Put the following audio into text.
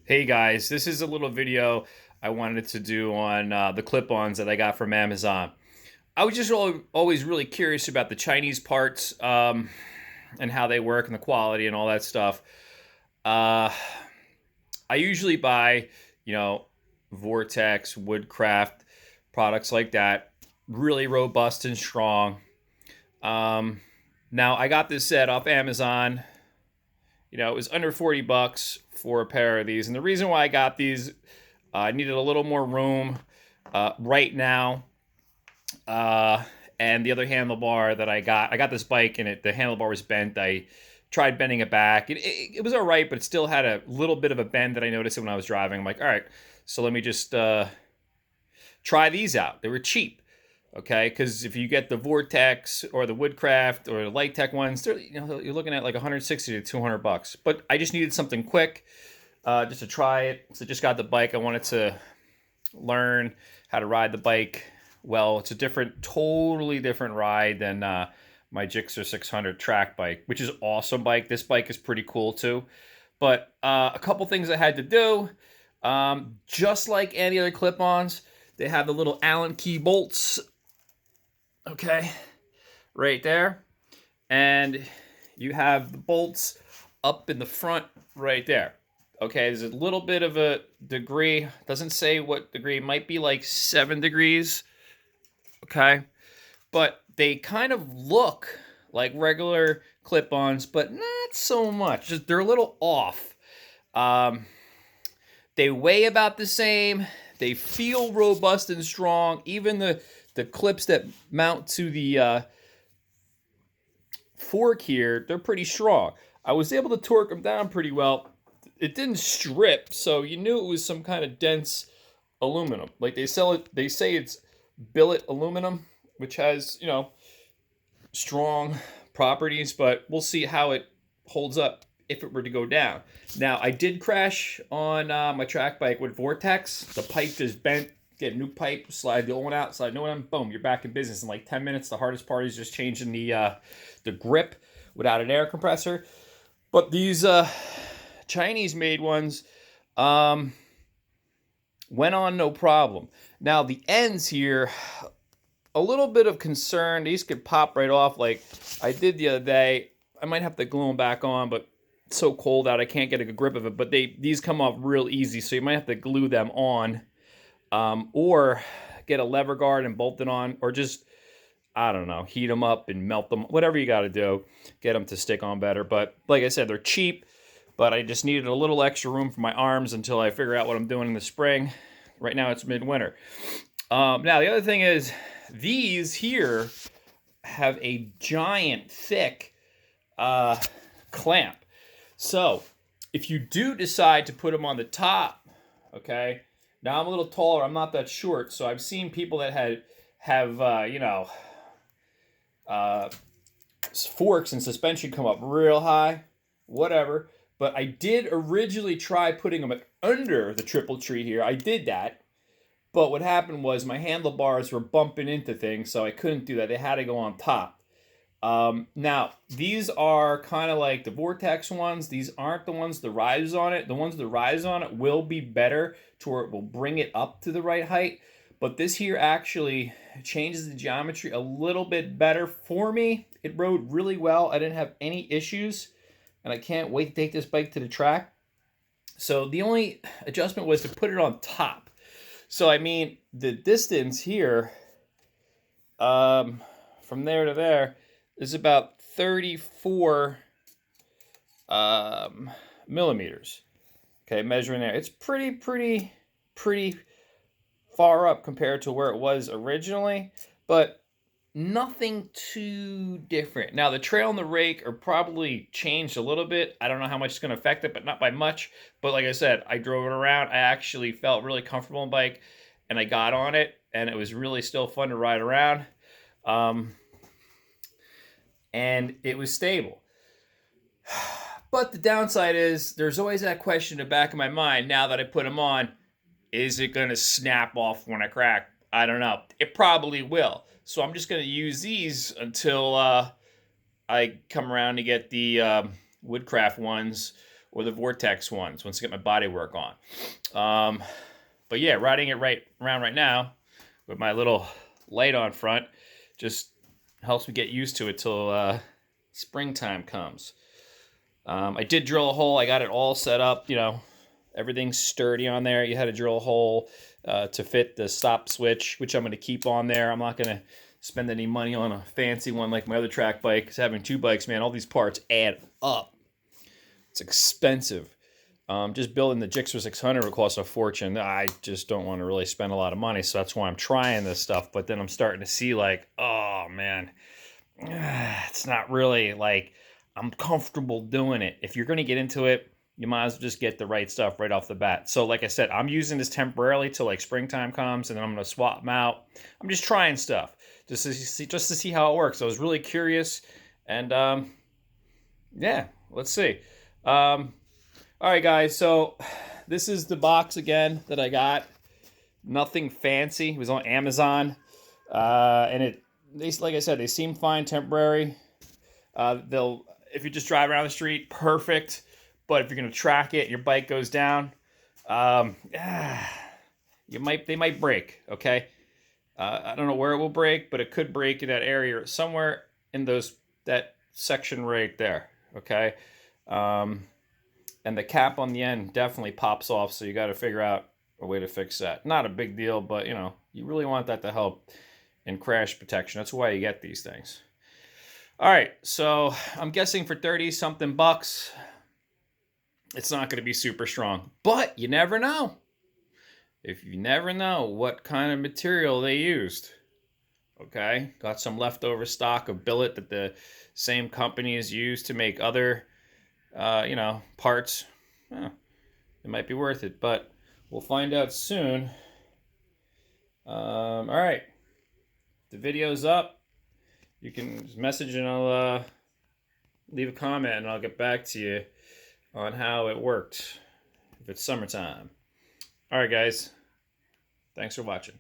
Hey guys, this is a little video I wanted to do on the clip-ons that I got from Amazon. I was just always really curious about the Chinese parts and how they work and the quality and all that stuff. Uh, I usually buy, you know, Vortex, Woodcraft, products like that, really robust and strong. Um, Now I got this set off Amazon. It was under 40 bucks for a pair of these. And the reason why I got these, I needed a little more room right now. Uh, and the other handlebar that I got this bike and the handlebar was bent. I tried bending it back. It was all right, but it still had a little bit of a bend that I noticed when I was driving. I'm like, all right, so let me just try these out. They were cheap. Okay, because if you get the Vortex or the Woodcraft or the Light Tech ones, you're looking at like 160 to 200 bucks. But I just needed something quick, just to try it. So I just got the bike. I wanted to learn how to ride the bike. Well, it's a totally different ride than my Gixxer 600 track bike, which is an awesome bike. This bike is pretty cool too. But a couple things I had to do, just like any other clip-ons, they have the little Allen key bolts. Okay, right there. And you have the bolts up in the front right there. Okay, there's a little bit of a degree. Doesn't say what degree. It might be like 7 degrees. Okay, but they kind of look like regular clip-ons, but not so much. They're a little off. Um, they weigh about the same. They feel robust and strong. Even the clips that mount to the fork here, they're pretty strong. I was able to torque them down pretty well. It didn't strip, so you knew it was some kind of dense aluminum. Like they say it's billet aluminum, which has, strong properties, but we'll see how it holds up if it were to go down. Now, I did crash on my track bike with Vortex. The pipe just bent. Get a new pipe, slide the old one out, slide the new one on, boom, you're back in business in like 10 minutes. The hardest part is just changing the grip without an air compressor. But these Chinese made ones went on no problem. Now the ends here, a little bit of concern. These could pop right off like I did the other day. I might have to glue them back on, but it's so cold out I can't get a good grip of it. But these come off real easy, so you might have to glue them on, or get a lever guard and bolt it on, or just, I don't know, heat them up and melt them. Whatever you got to do, get them to stick on better. But like I said, they're cheap. But I just needed a little extra room for my arms until I figure out what I'm doing in the spring. Right now it's midwinter. Now the other thing is, these here have a giant thick clamp. So if you do decide to put them on the top, okay. Now I'm a little taller. I'm not that short, so I've seen people that have uh, forks and suspension come up real high. Whatever. But I did originally try putting them under the triple tree here. I did that. But what happened was my handlebars were bumping into things, so I couldn't do that. They had to go on top. Now, these are kind of like the Vortex ones. These aren't the ones that rise on it. The ones that rise on it will be better to where it will bring it up to the right height. But this here actually changes the geometry a little bit better for me. It rode really well. I didn't have any issues, and I can't wait to take this bike to the track. So the only adjustment was to put it on top. So I mean, the distance here, from there to there, is about 34 millimeters. Okay, measuring there, it's pretty far up compared to where it was originally, but nothing too different. Now the trail and the rake are probably changed a little bit. I don't know how much it's going to affect it, but not by much. But like I said, I drove it around. I actually felt really comfortable on the bike, and I got on it, and it was really still fun to ride around. Um, and it was stable. But the downside is there's always that question in the back of my mind now that I put them on, is it going to snap off when I crack? I don't know. It probably will. So I'm just going to use these until I come around to get the Woodcraft ones, or the Vortex ones once I get my body work on. But yeah, riding it around right now with my little light on front just helps me get used to it till springtime comes. I did drill a hole. I got it all set up. Everything's sturdy on there. You had to drill a hole to fit the stop switch, which I'm going to keep on there. I'm not going to spend any money on a fancy one like my other track bike, because having two bikes, man, all these parts add up. It's expensive. Just building the Gixxer 600 would cost a fortune. I just don't want to really spend a lot of money, so that's why I'm trying this stuff. But then I'm starting to see like, oh man, it's not really like I'm comfortable doing it. If you're going to get into it, you might as well just get the right stuff right off the bat. So like I said, I'm using this temporarily till like springtime comes, and then I'm going to swap them out. I'm just trying stuff just to see how it works. I was really curious, and yeah, let's see. All right, guys. So this is the box again that I got. Nothing fancy. It was on Amazon, and like I said, they seem fine temporary. If you just drive around the street, perfect. But if you're gonna track it, your bike goes down, they might break. Okay, I don't know where it will break, but it could break in that area somewhere in that section right there. Okay, and the cap on the end definitely pops off, so you got to figure out a way to fix that. Not a big deal, but you really want that to help in crash protection. That's why you get these things. All right, so I'm guessing for 30 something bucks, it's not going to be super strong, but you never know. If you never know what kind of material they used. Okay, got some leftover stock of billet that the same company has used to make other, parts. It might be worth it, but we'll find out soon. All right, the video's up. You can just message and I'll leave a comment and I'll get back to you on how it worked if it's summertime. All right, guys. Thanks for watching.